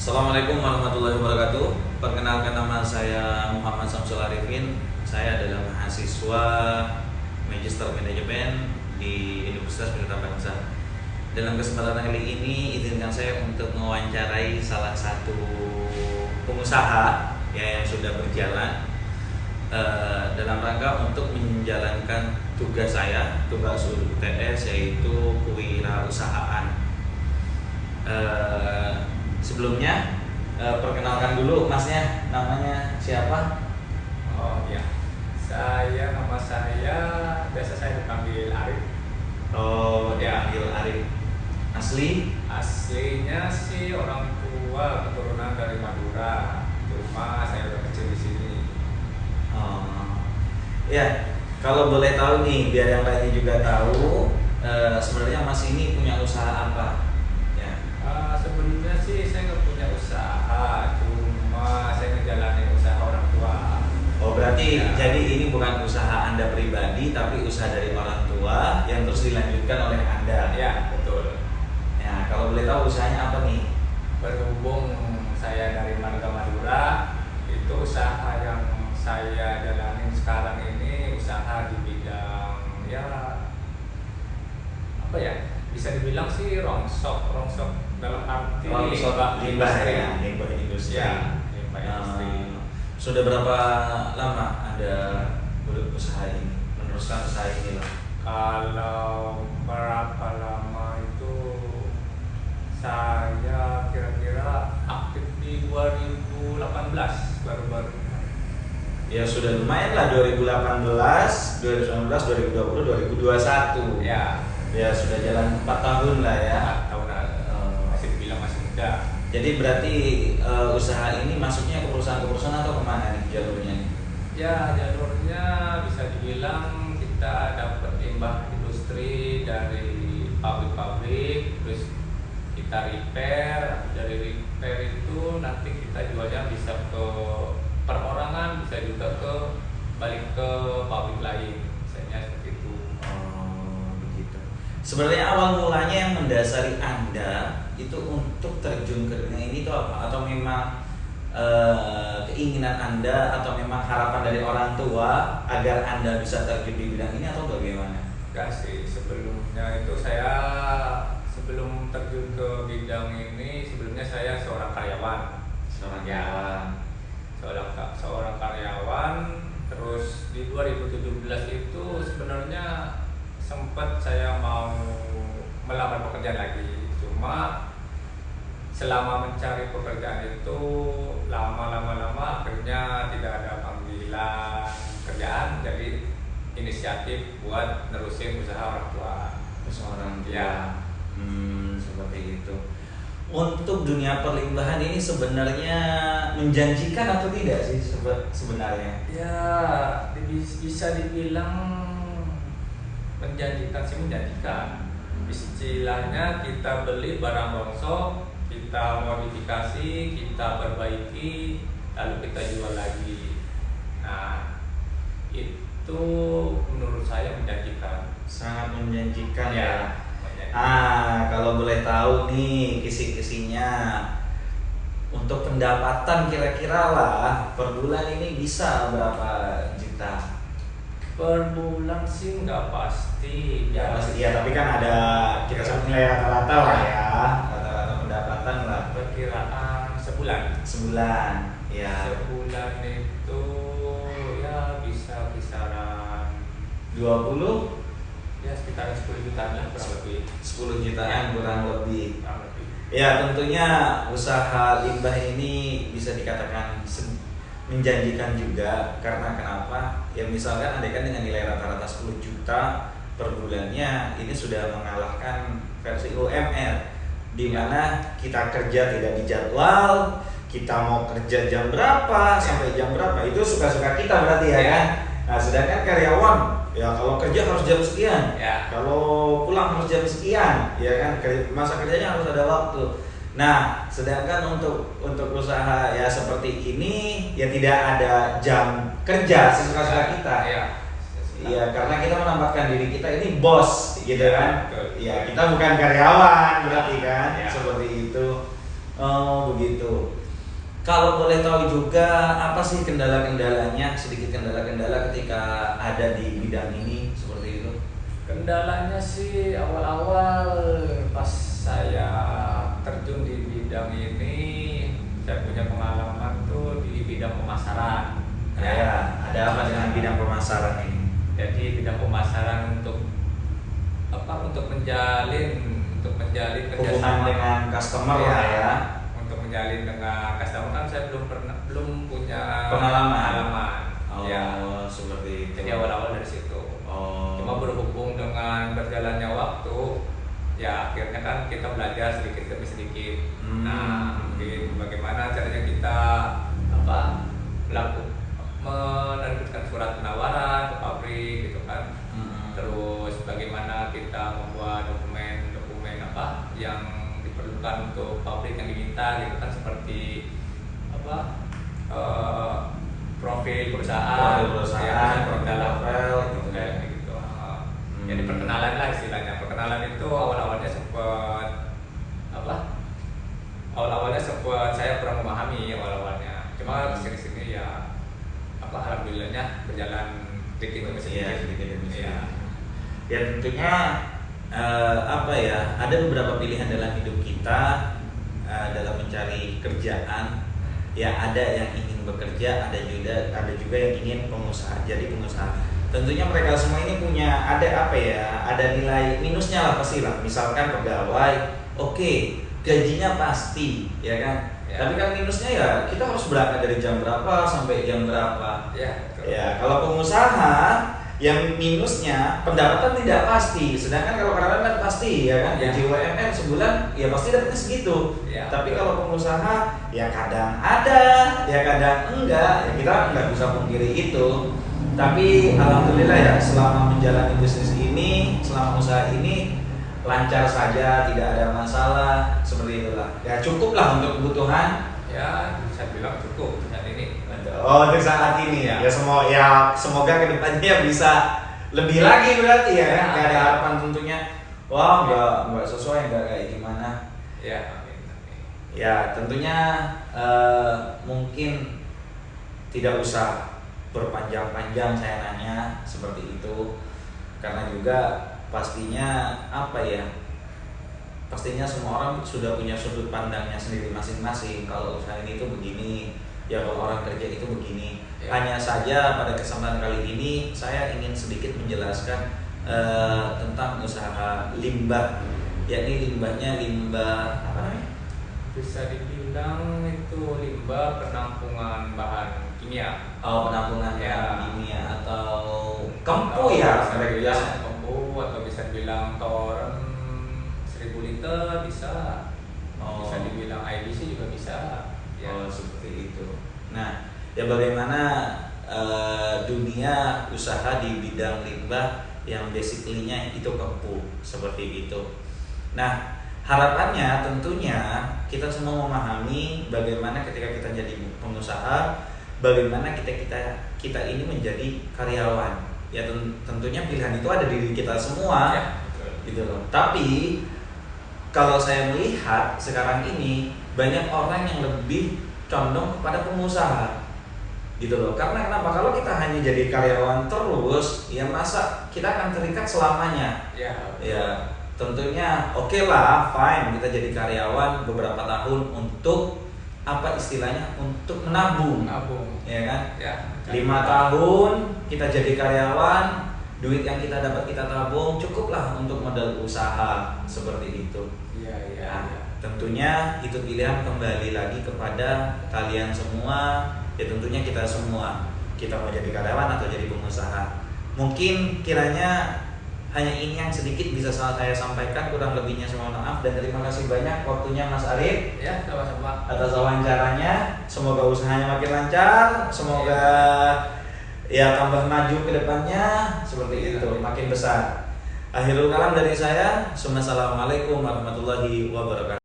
Assalamualaikum warahmatullahi wabarakatuh. Perkenalkan, nama saya Muhammad Samsul Arifin. Saya adalah mahasiswa Magister Manajemen di Universitas Pelita Bangsa. Dalam kesempatan kali ini, izinkan saya untuk mewawancarai salah satu pengusaha yang sudah berjalan dalam rangka untuk menjalankan tugas saya, tugas UTS, yaitu kewirausahaan. Sebelumnya perkenalkan dulu masnya, namanya siapa? Oh iya, nama saya biasa saya dipanggil Arif. Oh Ya. dipanggil Arif. Asli? Aslinya sih orang tua keturunan dari Madura, cuma saya udah kecil di sini. Oh ya, kalau boleh tahu nih, biar yang lainnya juga tahu, sebenarnya mas ini punya usaha apa? Ya. Sebelumnya sih saya nggak punya usaha, cuma saya ngejalanin usaha orang tua. Oh berarti Ya. jadi ini bukan usaha Anda pribadi, tapi usaha dari orang tua yang terus dilanjutkan oleh Anda. Ya betul. Ya, kalau boleh tahu usahanya apa nih? Berhubung saya dari Marga Madura, itu usaha yang saya jalanin sekarang ini usaha di bidang ya apa ya, bisa dibilang sih rongsok dalam arti Limbah industri. ya, limbah industri. Ya, limbah industri. Sudah berapa lama Anda berusaha ini, meneruskan usaha ini lah? Kalau berapa lama itu saya kira-kira aktif di 2018 baru-baru. Ya sudah lumayan lah, 2018, 2019, 2020, 2021. Ya, Ya sudah jalan 4 tahun lah ya. 4 tahun masih dibilang masih muda. Jadi berarti usaha ini masuknya ke perusahaan-perusahaan atau kemana nih jalurnya nih? Ya, jalurnya bisa dibilang kita dapat limbah industri dari pabrik-pabrik, terus kita repair. Dari repair itu nanti kita jualnya bisa ke perorangan, bisa juga ke balik ke pabrik lain, misalnya seperti itu. Oh begitu. Sebenarnya awal mulanya yang mendasari Anda itu untuk terjun ke dunia ini itu apa? Atau memang keinginan Anda, atau memang harapan dari orang tua agar Anda bisa terjun di bidang ini, atau bagaimana? Enggak sih, sebelumnya itu saya sebelum terjun ke bidang ini, sebelumnya saya seorang karyawan. Seorang Ya. karyawan. Seorang karyawan. Terus di 2017 itu sebenarnya sempat saya mau melamar pekerjaan lagi, cuma selama mencari pekerjaan itu lama akhirnya tidak ada panggilan kerjaan, jadi inisiatif buat nerusin usaha orang tua. Seorang tua. Ya. Seperti itu. Untuk dunia perlimbahan ini sebenarnya menjanjikan atau tidak sih sebenarnya? Ya, bisa dibilang menjanjikan sih, menjanjikan. Istilahnya kita beli barang rongsok, kita modifikasi, kita perbaiki, lalu kita jual lagi. Nah, itu menurut saya menjanjikan. Sangat menjanjikan Ya, ya. menjanjikan. Kalau boleh tahu nih kisi-kisinya, untuk pendapatan kira-kira lah per bulan ini bisa berapa juta? Per bulan sih nggak pasti. Ya pasti ya, tapi kan ada kita sebut nilai rata-rata lah ya, rata-rata pendapatan lah Perkiraan sebulan. sebulan. Ya Sebulan itu ya bisa kisaran 20, ya sekitaran 10 jutaan lah kurang lebih. 10 jutaan kurang lebih. Kurang lebih. Ya tentunya usaha limbah ini bisa dikatakan menjanjikan juga, karena kenapa? Ya misalkan andaikan dengan nilai rata-rata 10 juta per bulannya, ini sudah mengalahkan versi UMR, di mana kita kerja tidak dijadwal, kita mau kerja jam berapa sampai jam berapa itu suka-suka kita berarti ya kan. Nah sedangkan karyawan ya kalau kerja harus jam sekian, Ya. kalau pulang harus jam sekian, ya kan, masa kerjanya harus ada waktu. Nah, sedangkan untuk usaha ya seperti ini ya tidak ada jam kerja, sesuka-suka kita. Ya. Iya, karena kita menempatkan diri kita ini bos, gitu Ya, kan? betul. Iya, kita bukan karyawan berarti kan, Ya. seperti itu. Oh begitu. Kalau boleh tahu juga apa sih kendala-kendalanya, sedikit kendala-kendala ketika ada di bidang ini seperti itu? Kendalanya sih awal-awal pas saya terjun di bidang ini, saya punya pengalaman tuh di bidang pemasaran. Ya, ada apa dengan bidang pemasaran ini? Jadi bidang pemasaran untuk apa? Untuk menjalin Hubungan kerjasama dengan customer lah ya. Untuk menjalin dengan customer kan saya belum punya Pengalaman. Ya. Seperti itu. Jadi awal-awal dari situ. Oh. Cuma berhubung dengan berjalannya waktu, ya akhirnya kan kita belajar sedikit demi sedikit. Nah, mungkin bagaimana caranya kita apa menerbitkan surat penawaran ke pabrik gitu kan. Terus bagaimana kita membuat dokumen apa yang diperlukan untuk pabrik yang diminta gitu kan, seperti apa profil perusahaan, profil gitu kayak gitu. Jadi perkenalan lah istilahnya. Perkenalan itu awalnya sempat saya kurang memahami awalnya. Cuma kesini ya alhamdulillahnya berjalan sedikit demi sedikit. Ya tentunya ada beberapa pilihan dalam hidup kita dalam mencari kerjaan. Ya ada yang ingin bekerja, ada juga yang ingin jadi pengusaha. Tentunya mereka semua ini punya ada nilai minusnya lah pasti lah. Misalkan pegawai, gajinya pasti, ya kan. Ya. Tapi kan minusnya ya kita harus berangkat dari jam berapa sampai jam berapa. Ya kalau pengusaha yang minusnya pendapatan tidak pasti, sedangkan kalau karyawan kan pasti, ya kan. Gaji UMR sebulan ya pasti dapatnya segitu. Tapi kalau pengusaha ya kadang ada, ya kadang enggak. Ya kita nggak bisa pungkiri itu. Tapi alhamdulillah ya selama menjalani bisnis ini, selama usaha ini lancar saja, tidak ada masalah seperti itulah. Ya cukup lah untuk kebutuhan. Ya bisa bilang cukup saat ini. Oh untuk saat ini ya. Semoga kedepannya bisa lebih lagi berarti ya kan. Gak ada harapan tentunya. Wah nggak sesuai, nggak kayak gimana. Ya tentunya mungkin tidak usah berpanjang-panjang saya nanya seperti itu, karena juga pastinya semua orang sudah punya sudut pandangnya sendiri masing-masing. Kalau usaha ini itu begini, ya kalau orang kerja itu begini. Hanya saja pada kesempatan kali ini saya ingin sedikit menjelaskan tentang usaha limbah, yakni limbahnya limbah apa namanya? Bisa dibilang itu limbah penampungan bahan kimia. Penampungan bahan kimia atau kempu ya, biasa kempu, atau bisa dibilang toren 1000 liter bisa. Bisa dibilang IBC juga bisa. Seperti itu. Nah, ya bagaimana dunia usaha di bidang limbah yang basically-nya itu kempu seperti itu. Nah, harapannya tentunya kita semua memahami bagaimana ketika kita jadi pengusaha, bagaimana kita ini menjadi karyawan. Ya tentunya pilihan itu ada di diri kita semua, gitu loh. Tapi kalau saya melihat sekarang ini banyak orang yang lebih condong kepada pengusaha, gitu loh. Karena kenapa? Kalau kita hanya jadi karyawan terus, ya masa kita akan terikat selamanya? Ya tentunya lah, fine kita jadi karyawan beberapa tahun untuk untuk menabung, ya kan? 5 tahun kita jadi karyawan, duit yang kita dapat kita tabung, cukuplah untuk modal usaha seperti itu. Tentunya itu pilihan kembali lagi kepada kalian semua. Ya tentunya kita semua, kita mau jadi karyawan atau jadi pengusaha. Mungkin kiranya hanya ini yang sedikit bisa saya sampaikan, kurang lebihnya semua maaf, dan terima kasih banyak waktunya Mas Arif atas wawancaranya. Semoga usahanya makin lancar, semoga tambah maju ke depannya seperti itu, makin besar. Akhirul kalam dari saya. Assalamualaikum warahmatullahi wabarakatuh.